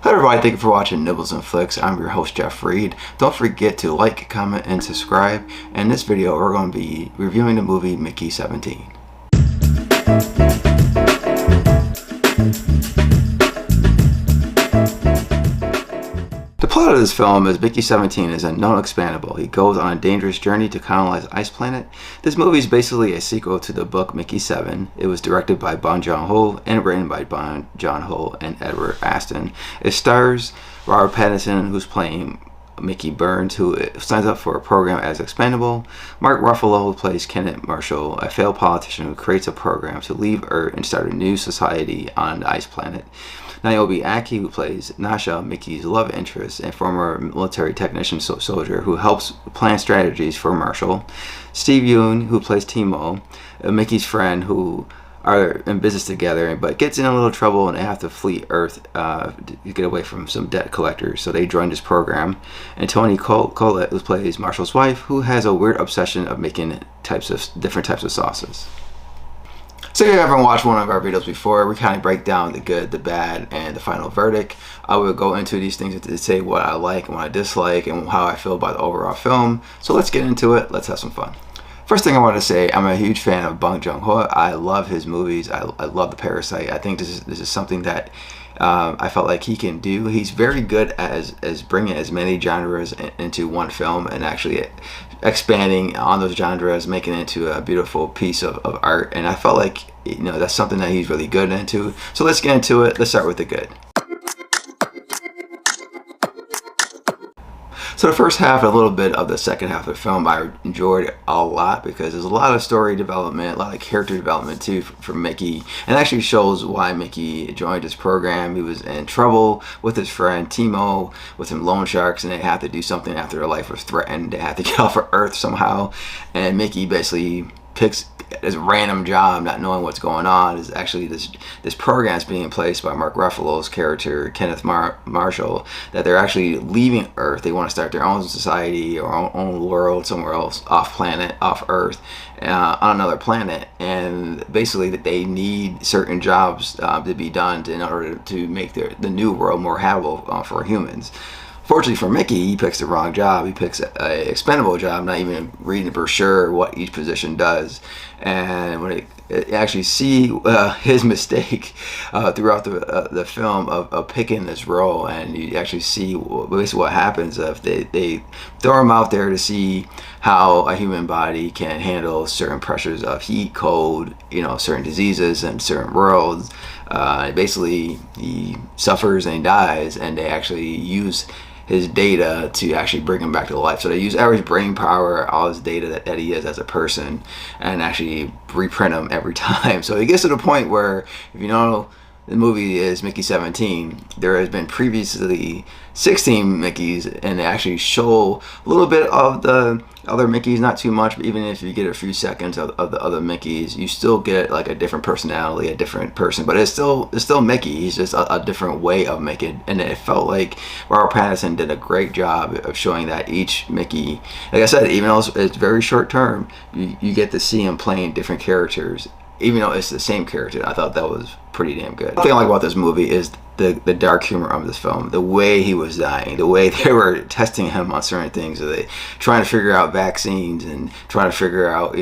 Hi everybody, thank you for watching Nibbles and Flicks. I'm your host Jeff Reed. Don't forget to like, comment, and subscribe. In this video, we're going to be reviewing the movie Mickey 17. The plot of this film is Mickey 17 is a known expandable. He goes on a dangerous journey to colonize Ice Planet. This movie is basically a sequel to the book Mickey 7. It was directed by Bong Joon-ho and written by Bong Joon-ho and Edward Aston. It stars Robert Pattinson, who's playing Mickey Burns, who signs up for a program as expendable. Mark Ruffalo, who plays Kenneth Marshall, a failed politician who creates a program to leave Earth and start a new society on the Ice Planet. Niobe Aki, who plays Nasha, Mickey's love interest and former military technician soldier who helps plan strategies for Marshall. Steve Yeun, who plays Timo, Mickey's friend who are in business together but gets in a little trouble and they have to flee Earth to get away from some debt collectors, so they join this program. And Toni Collette, who plays Marshall's wife, who has a weird obsession of making different types of sauces. So if you haven't watched one of our videos before, we kind of break down the good, the bad, and the final verdict. I will go into these things to say what I like and what I dislike and how I feel about the overall film. So let's get into it. Let's have some fun. First thing I want to say, I'm a huge fan of Bong Joon-ho. I love his movies. I love The Parasite. I think this is something that I felt like he can do. He's very good as bringing as many genres into one film and actually expanding on those genres, making it into a beautiful piece of art. And I felt like, that's something that he's really good into. So let's get into it. Let's start with the good. So the first half, a little bit of the second half of the film, I enjoyed a lot because there's a lot of story development, a lot of character development too for Mickey, and it actually shows why Mickey joined this program. He was in trouble with his friend Timo, with some loan sharks, and they had to do something after their life was threatened. They had to get off of Earth somehow, and Mickey basically picks this random job, not knowing what's going on. Is actually this program is being placed by Mark Ruffalo's character Kenneth Marshall, that they're actually leaving Earth. They want to start their own society or own world somewhere else, off Earth, on another planet. And basically that they need certain jobs to be done in order to make the new world more habitable for humans. Fortunately for Mickey, he picks the wrong job. He picks an expendable job, not even reading the brochure what each position does. And when it actually see his mistake throughout the film of picking this role, and you actually see basically what happens if they throw him out there to see how a human body can handle certain pressures of heat, cold, certain diseases and certain worlds. Basically, he suffers and he dies, and they actually use his data to actually bring him back to life. So they use every brain power, all his data that he is as a person, and actually reprint him every time. So it gets to the point where, if you know the movie is Mickey 17, there has been previously 16 Mickeys, and they actually show a little bit of the other Mickeys, not too much, but even if you get a few seconds of the other Mickeys, you still get like a different personality, a different person, but it's still Mickey. He's just a different way of making, and it felt like Robert Pattinson did a great job of showing that each Mickey, like I said, even though it's very short term, you get to see him playing different characters, even though it's the same character. I thought that was pretty damn good. The thing I like about this movie is the dark humor of this film, the way he was dying, the way they were testing him on certain things, they trying to figure out vaccines and trying to figure out,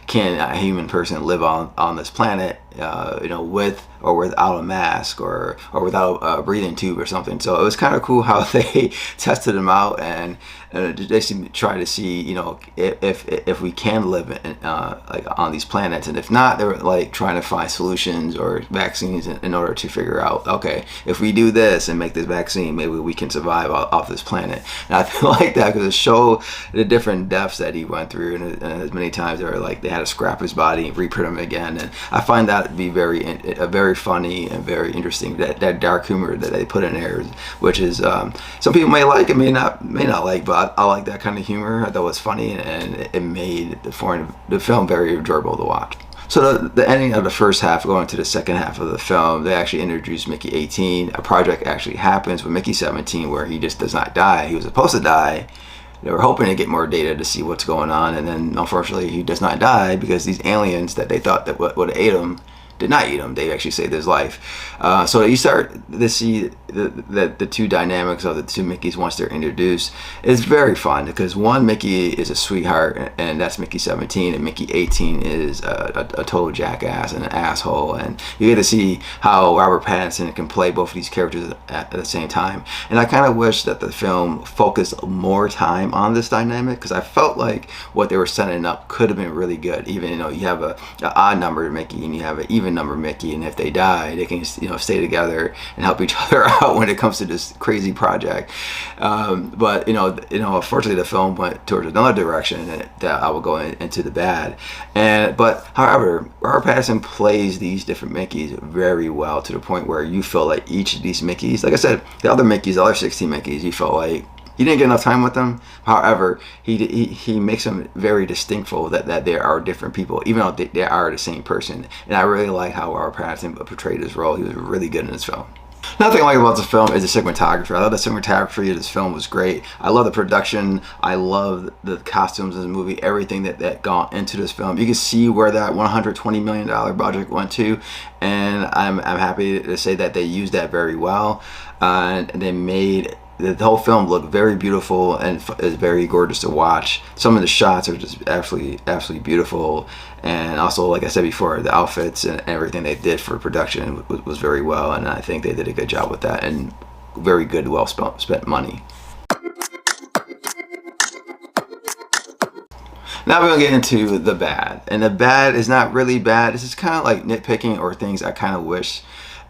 can a human person live on this planet, with or without a mask or without a breathing tube or something. So it was kind of cool how they tested him out, and they try to see, if we can live like on these planets, and if not, they were like trying to find solutions or vaccines in order to figure out, okay, if we do this and make this vaccine, maybe we can survive off this planet. And I feel like that because it showed the different deaths that he went through, and as many times they had to scrap his body and reprint him again. And I find that to be very funny and very interesting, that dark humor that they put in there, which is some people may like and may not like, but I like that kind of humor. I thought it was funny, and it made the film very enjoyable to watch. So the ending of the first half, going to the second half of the film, they actually introduced Mickey 18. A project actually happens with Mickey 17 where he just does not die. He was supposed to die. They were hoping to get more data to see what's going on, and then unfortunately he does not die because these aliens that they thought that would have ate him did not eat him. They actually saved his life. So you start to see the two dynamics of the two Mickeys once they're introduced is very fun, because one Mickey is a sweetheart, and that's Mickey 17, and Mickey 18 is a total jackass and an asshole, and you get to see how Robert Pattinson can play both of these characters at the same time. And I kind of wish that the film focused more time on this dynamic, because I felt like what they were setting up could have been really good. Even, you know, you have a odd number Mickey and you have an even number Mickey, and if they die, they can, you know, stay together and help each other out when it comes to this crazy project. But unfortunately, the film went towards another direction that I will go into the bad. But however, Robert Pattinson plays these different Mickeys very well, to the point where you feel like each of these Mickeys, like I said, the other Mickeys, the other 16 Mickeys, you felt like you didn't get enough time with them. However, he makes them very distinctful that they are different people, even though they are the same person. And I really like how Robert Pattinson portrayed his role. He was really good in this film. Another thing I like about the film is the cinematography. I love the cinematography of this film was great. I love the production. I love the costumes in the movie, everything that gone into this film. You can see where that $120 million budget went to, and I'm happy to say that they used that very well. And they made the whole film look very beautiful and is very gorgeous to watch. Some of the shots are just absolutely beautiful, and also, like I said before, the outfits and everything they did for production was very well, and I think they did a good job with that, and very good, well spent money. Now we're gonna get into the bad, and the bad is not really bad. This is kind of like nitpicking, or things I kind of wish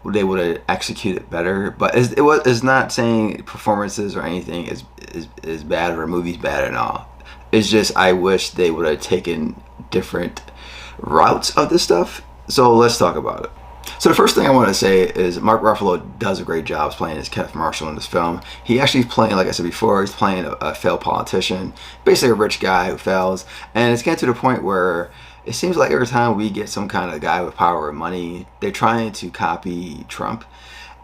they would have executed better. But it's not saying performances or anything is bad, or a movie's bad at all. It's just I wish they would have taken different routes of this stuff. So let's talk about it. So the first thing I want to say is Mark Ruffalo does a great job playing as Kenneth Marshall in this film. He actually is playing, like I said before, he's playing a failed politician, basically a rich guy who fails, and it's getting to the point where it seems like every time we get some kind of guy with power or money, they're trying to copy Trump.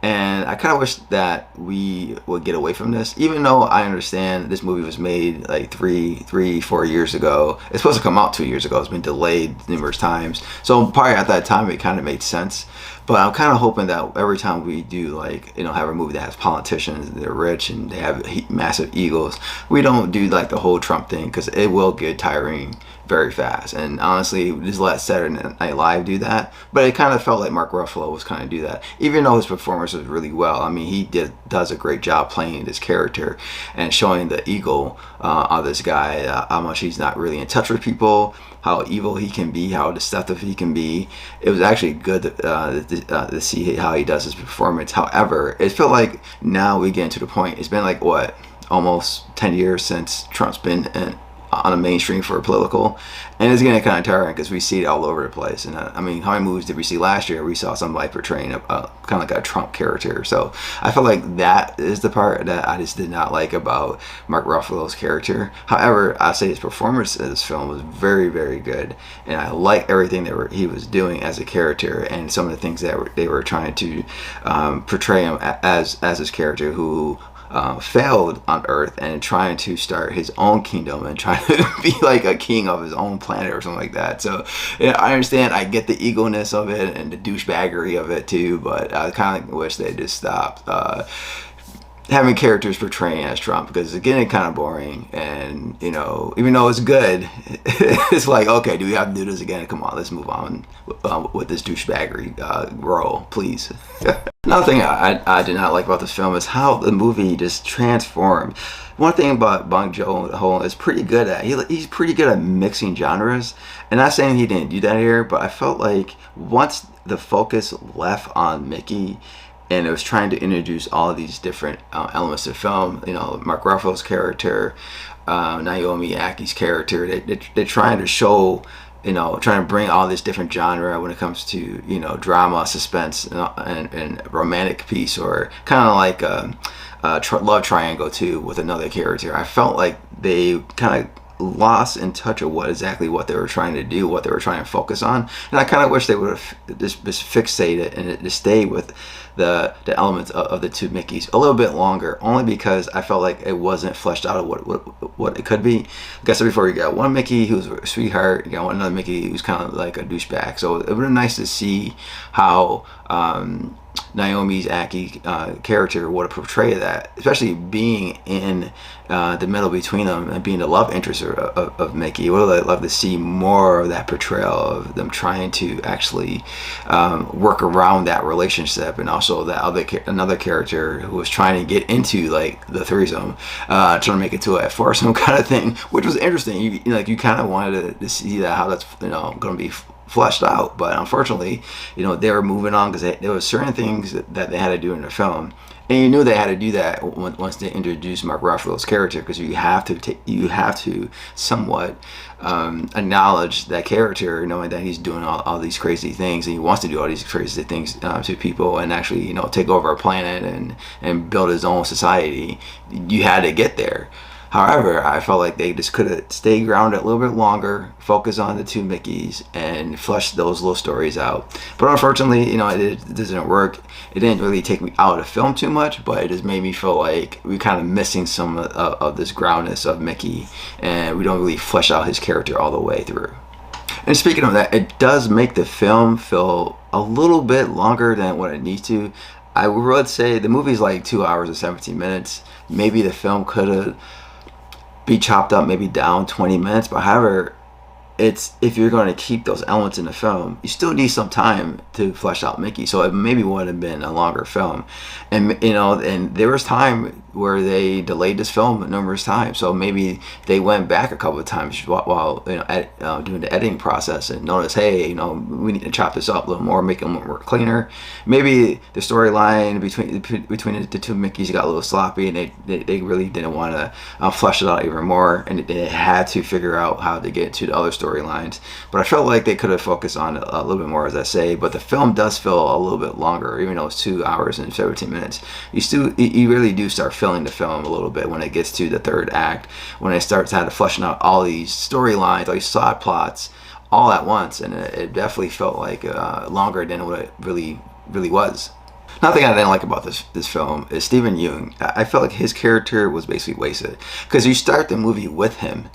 And I kind of wish that we would get away from this, even though I understand this movie was made like 4 years ago. It's supposed to come out 2 years ago. It's been delayed numerous times. So probably at that time it kind of made sense. But I'm kind of hoping that every time we do, have a movie that has politicians, they're rich and they have massive egos, we don't do like the whole Trump thing, because it will get tiring very fast. And honestly, just let Saturday Night Live do that. But it kind of felt like Mark Ruffalo was kind of do that, even though his performance was really well. I mean, he does a great job playing this character and showing the ego of this guy, how much he's not really in touch with people, how evil he can be, how deceptive he can be. It was actually good to see how he does his performance. However, it felt like now we get to the point, it's been like, what, almost 10 years since Trump's been on the mainstream for political, and it's getting kind of tiring because we see it all over the place. And I mean, how many movies did we see last year? We saw somebody portraying a kind of like a Trump character. So I feel like that is the part that I just did not like about Mark Ruffalo's character. However, I say his performance in this film was very, very good, and I like everything that he was doing as a character, and some of the things that they were trying to portray him as his character who failed on Earth and trying to start his own kingdom and trying to be like a king of his own planet or something like that. So yeah, I understand, I get the ego-ness of it and the douchebaggery of it too, but I kind of wish they just stopped having characters portraying as Trump, because it's getting kind of boring. And even though it's good, it's like, okay, do we have to do this again? Come on, let's move on with this douchebaggery role, please. Another thing I did not like about this film is how the movie just transformed. One thing about Bong Joon-ho is pretty good at, he's pretty good at mixing genres. And not saying he didn't do that here, but I felt like once the focus left on Mickey, and it was trying to introduce all of these different elements of film, Mark Ruffalo's character, Naomi Ackie's character, they're trying to show, trying to bring all this different genre when it comes to, drama, suspense, and romantic piece, or kind of like a love triangle too with another character. I felt like they kind of lost in touch of what they were trying to do, what they were trying to focus on. And I kind of wish they would have just fixated and just stayed with the elements of the two Mickeys a little bit longer, only because I felt like it wasn't fleshed out of what it could be. Like I said before, you got one Mickey who's a sweetheart, you got another Mickey who's kind of like a douchebag. So it would be nice to see how Naomi's Aki character would have portrayed that, especially being in the middle between them and being the love interest of Mickey. Would have loved to see more of that portrayal of them trying to actually work around that relationship, and also that another character who was trying to get into like the threesome, trying to make it to a foursome kind of thing, which was interesting. You kind of wanted to see that, how that's going to be fleshed out, but unfortunately, they were moving on because there were certain things that they had to do in the film, and you knew they had to do that once they introduced Mark Ruffalo's character, because you have to somewhat acknowledge that character, knowing that he's doing all these crazy things, and he wants to do all these crazy things to people, and actually take over a planet and build his own society. You had to get there. However, I felt like they just could have stayed grounded a little bit longer, focus on the two Mickeys, and flesh those little stories out. But unfortunately, it didn't work. It didn't really take me out of the film too much, but it just made me feel like we're kind of missing some of this groundness of Mickey, and we don't really flesh out his character all the way through. And speaking of that, it does make the film feel a little bit longer than what it needs to. I would say the movie's like 2 hours and 17 minutes. Maybe the film could have be chopped up, maybe down 20 minutes. But however, if you're going to keep those elements in the film, you still need some time to flesh out Mickey. So it maybe would have been a longer film, and and there was time where they delayed this film numerous times. So maybe they went back a couple of times while doing the editing process, and noticed, hey, we need to chop this up a little more, make it more cleaner. Maybe the storyline between the two Mickeys got a little sloppy, and they really didn't want to flesh it out even more, and they had to figure out how to get to the other storylines. But I felt like they could have focused on it a little bit more, as I say. But the film does feel a little bit longer, even though it's 2 hours and 17 minutes. You really do start feeling the film a little bit when it gets to the third act, when it starts to fleshing out all these storylines, all these side plots all at once, and it definitely felt like longer than what it really was. Another thing I didn't like about this film is Steven Yeun. I felt like his character was basically wasted, because you start the movie with him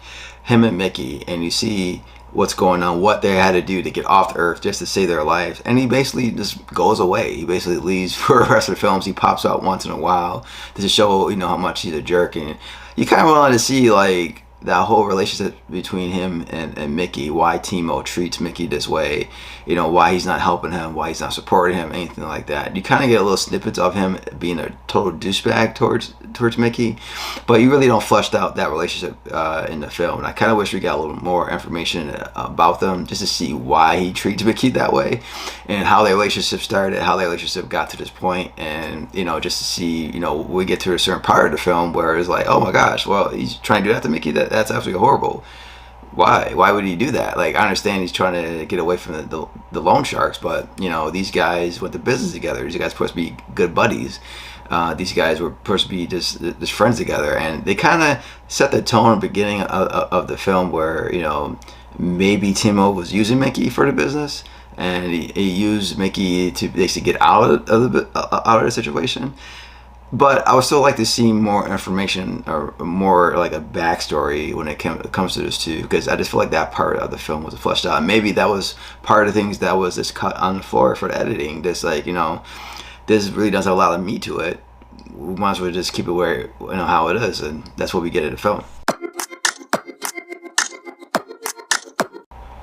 and Mickey, and you see what's going on, what they had to do to get off the earth just to save their lives, and he basically just goes away. He basically leaves for the rest of the films. He pops out once in a while to show how much he's a jerk, and you kind of wanted to see like that whole relationship between him and Mickey, why Timo treats Mickey this way, why he's not helping him, why he's not supporting him, anything like that. You kind of get a little snippets of him being a total douchebag towards Mickey, but you really don't flesh out that relationship in the film. And I kind of wish we got a little more information about them, just to see why he treats Mickey that way, and how their relationship started, how their relationship got to this point, and just to see, we get to a certain part of the film where it's like, oh my gosh, well, he's trying to do that to Mickey. That's absolutely horrible. Why would he do that? Like, I understand he's trying to get away from the loan sharks, but these guys went to business together. These guys are supposed to be good buddies. These guys were supposed to be just friends together, and they kind of set the tone at the beginning of the film where maybe Timo was using Mickey for the business, and he used Mickey to basically get out of the situation. But I would still like to see more information, or more like a backstory when it comes to this too, because I just feel like that part of the film was fleshed out. And maybe that was part of the things that was just cut on the floor for the editing. This this really does have a lot of meat to it. We might as well just keep it where how it is, and that's what we get in the film.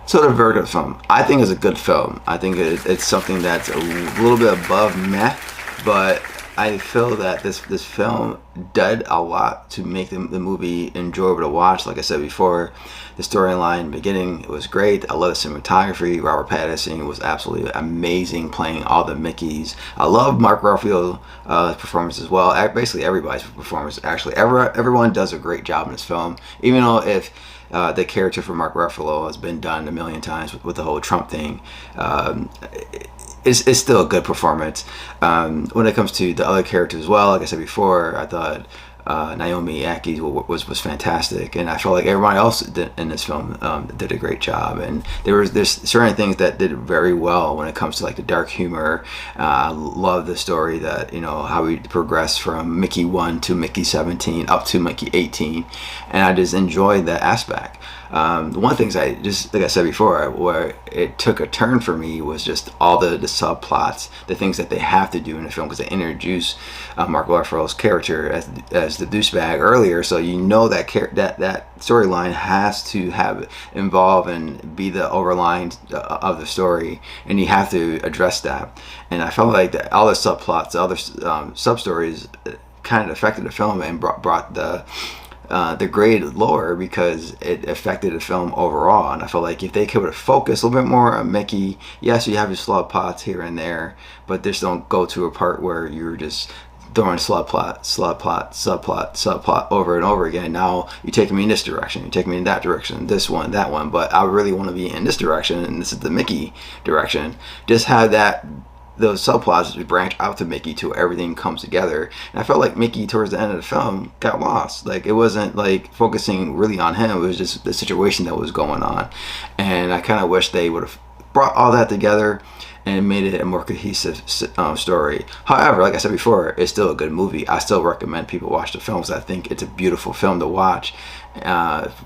So the verdict of the film, I think, is a good film. I think it's something that's a little bit above meh, but I feel that this film did a lot to make the movie enjoyable to watch. Like I said before, the storyline in the beginning, it was great. I love the cinematography. Robert Pattinson was absolutely amazing playing all the Mickeys. I love Mark Ruffalo's performance as well. Basically everybody's performance, actually. Everyone does a great job in this film, even though if the character for Mark Ruffalo has been done a million times with the whole Trump thing. It's still a good performance. When it comes to the other characters as well, like I said before, I thought Naomi Ackie was fantastic, and I felt like everybody else in this film did a great job. And there's certain things that did very well when it comes to like the dark humor. I love the story that how we progress from Mickey 1 to Mickey 17 up to Mickey 18, and I just enjoyed that aspect. The one things I just, like I said before, where it took a turn for me was just all the subplots, the things that they have to do in the film, because they introduce Mark Ruffalo's character as the douchebag earlier, so you know that that storyline has to have involve and be the overline of the story, and you have to address that. And I felt like all the subplots, the other sub stories, kind of affected the film and brought the grade lower because it affected the film overall. And I felt like if they could have focused a little bit more on Mickey, yes, you have your subplots here and there, but just don't go to a part where you're just throwing subplot over and over again. Now you take me in this direction, you take me in that direction, this one, that one, but I really want to be in this direction, and this is the Mickey direction. Just have those subplots to branch out to Mickey till everything comes together. And I felt like Mickey towards the end of the film got lost. Like, it wasn't like focusing really on him, it was just the situation that was going on. And I kind of wish they would have brought all that together and made it a more cohesive story. However, like I said before, it's still a good movie. I still recommend people watch the films. I think it's a beautiful film to watch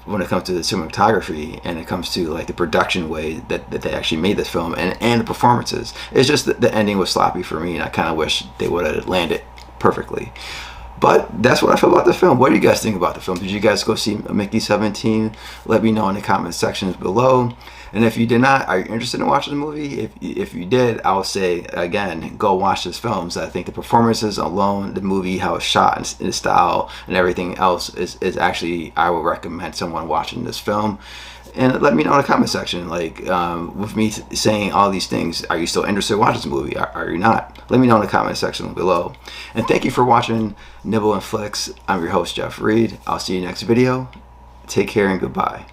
when it comes to the cinematography and it comes to like the production way that they actually made this film, and the performances. It's just that the ending was sloppy for me, and I kind of wish they would have landed perfectly. But that's what I feel about the film. What do you guys think about the film? Did you guys go see Mickey 17? Let me know in the comment sections below. And if you did not, are you interested in watching the movie? If you did, I would say, again, go watch this film. So I think the performances alone, the movie, how it's shot, and the style, and everything else is actually, I would recommend someone watching this film. And let me know in the comment section, like, with me saying all these things, are you still interested in watching this movie? Are you not? Let me know in the comment section below. And thank you for watching Nibble and Flicks. I'm your host, Jeff Reed. I'll see you next video. Take care and goodbye.